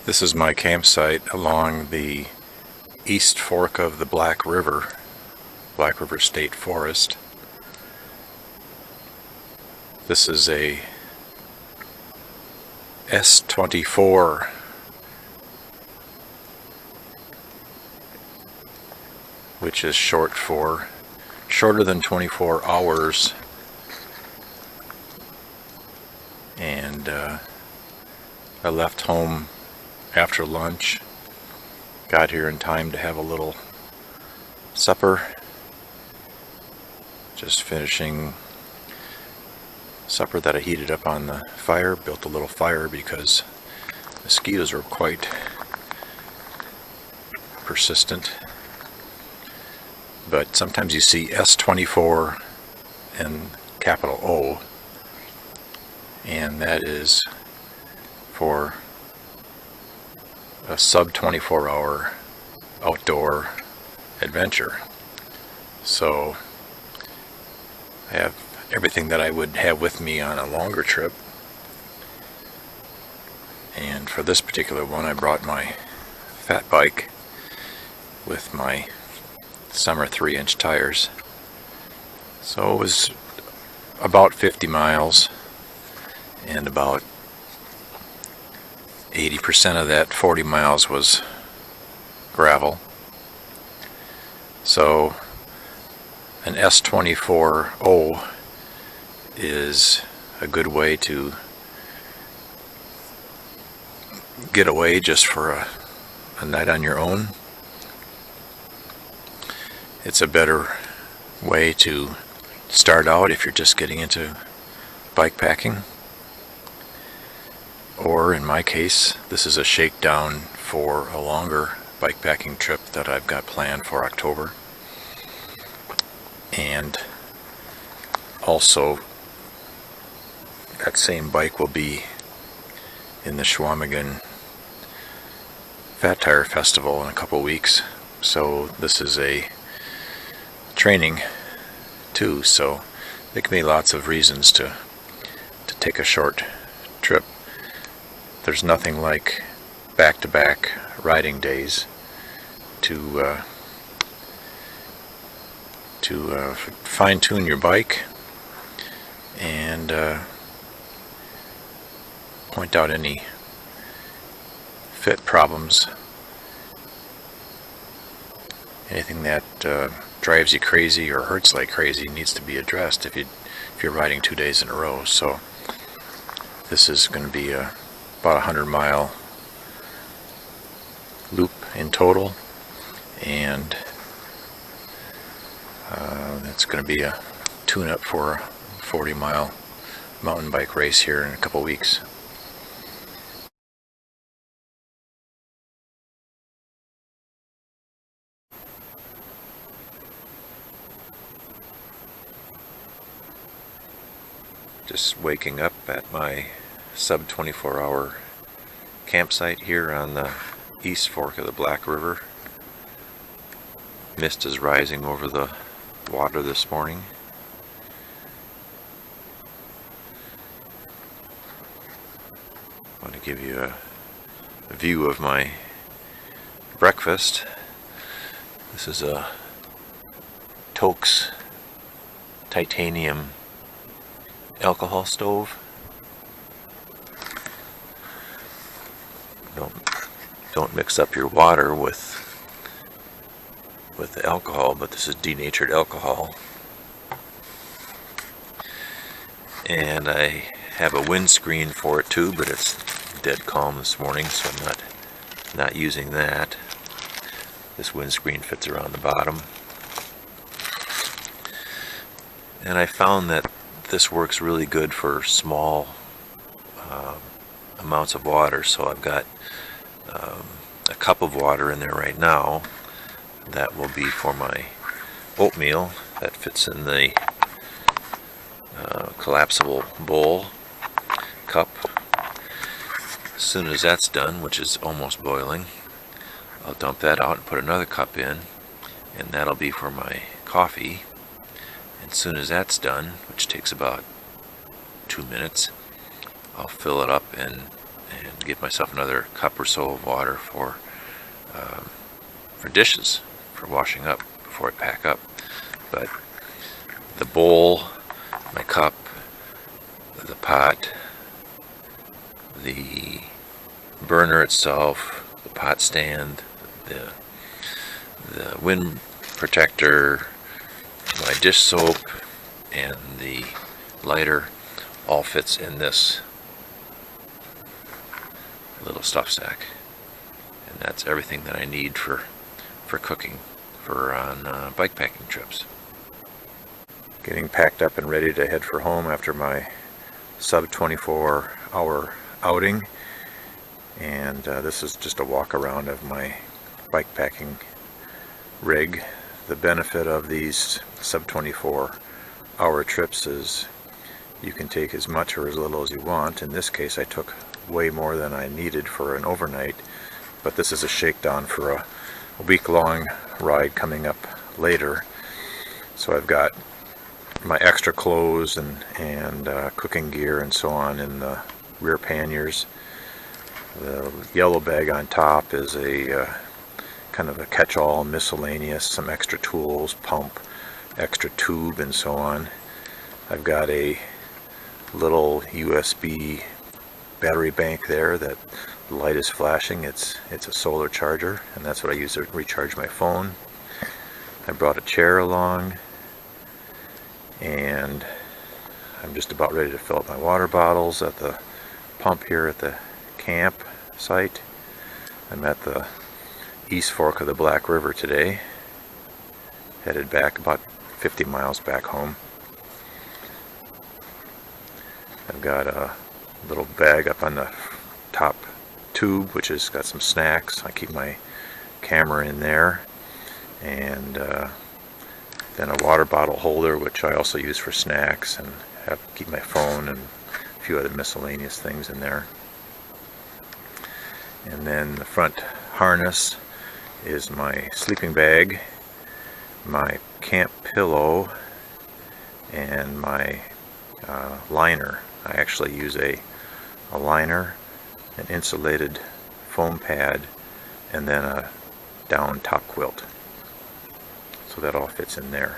This is my campsite along the east fork of the Black River State Forest. This is a S24 which is shorter than 24 hours, and I left home after lunch, got here in time to have a little supper. Just finishing supper that I heated up on the fire. Built a little fire because mosquitoes are quite persistent. But sometimes you see S24 and capital O, and that is for a sub 24 hour outdoor adventure. So I have everything that I would have with me on a longer trip, and for this particular one I brought my fat bike with my summer 3-inch tires. So it was about 50 miles, and about 80% of that 40 miles was gravel. So an S24O is a good way to get away just for a night on your own. It's a better way to start out if you're just getting into bikepacking. Or in my case, this is a shakedown for a longer bikepacking trip that I've got planned for October. And also, that same bike will be in the Chequamegon Fat Tire Festival in a couple weeks. So this is a training too, so there can be lots of reasons to take a short trip. There's nothing like back-to-back riding days to fine-tune your bike and point out any fit problems, anything that drives you crazy or hurts like crazy needs to be addressed if you're riding 2 days in a row. So this is going to be about a 100-mile loop in total, and it's going to be a tune-up for a 40-mile mountain bike race here in a couple weeks. Just waking up at my sub 24 hour campsite here on the east fork of the Black River. Mist is rising over the water this morning. I want to give you a view of my breakfast. This is a Tok's titanium alcohol stove. Don't mix up your water with the alcohol, but this is denatured alcohol. And I have a windscreen for it too, but it's dead calm this morning, so I'm not using that. This windscreen fits around the bottom. And I found that this works really good for small amounts of water. So I've got a cup of water in there right now. That will be for my oatmeal. That fits in the collapsible bowl cup. As soon as that's done, which is almost boiling, I'll dump that out and put another cup in, and that'll be for my coffee. And as soon as that's done, which takes about 2 minutes, I'll fill it up and and give myself another cup or so of water for dishes, for washing up before I pack up. But the bowl, my cup, the pot, the burner itself, the pot stand, the wind protector, my dish soap, and the lighter all fits in this little stuff sack. And that's everything that I need for cooking on bikepacking trips. Getting packed up and ready to head for home after my sub 24-hour outing, and this is just a walk around of my bikepacking rig. The benefit of these sub 24-hour trips is you can take as much or as little as you want. In this case I took way more than I needed for an overnight, but this is a shakedown for a week-long ride coming up later. So I've got my extra clothes and cooking gear and so on in the rear panniers. The yellow bag on top is a kind of a catch-all, miscellaneous, some extra tools, pump, extra tube, and so on. I've got a little USB battery bank there that the light is flashing. It's a solar charger, and that's what I use to recharge my phone. I brought a chair along, and I'm just about ready to fill up my water bottles at the pump here at the camp site. I'm at the East Fork of the Black River today, headed back about 50 miles back home. I've got a little bag up on the top tube which has got some snacks. I keep my camera in there, and then a water bottle holder which I also use for snacks, and keep my phone and a few other miscellaneous things in there. And then the front harness is my sleeping bag, my camp pillow, and my liner. I actually use a liner, an insulated foam pad, and then a down top quilt. So that all fits in there.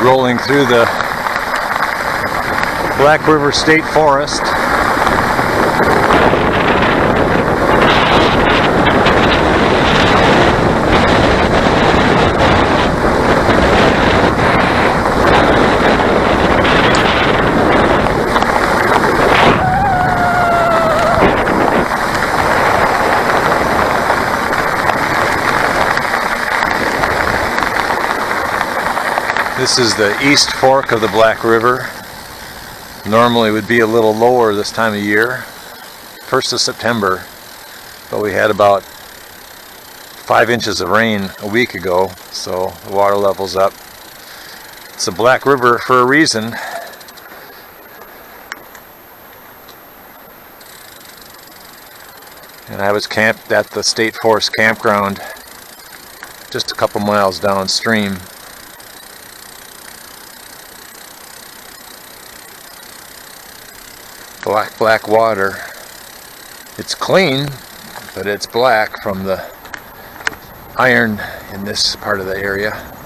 Rolling through the Black River State Forest. This is the East Fork of the Black River. Normally would be a little lower this time of year, 1st of September, but we had about 5 inches of rain a week ago, so the water level's up. It's a Black River for a reason. And I was camped at the State Forest campground just a couple miles downstream. Black water. It's clean, but it's black from the iron in this part of the area.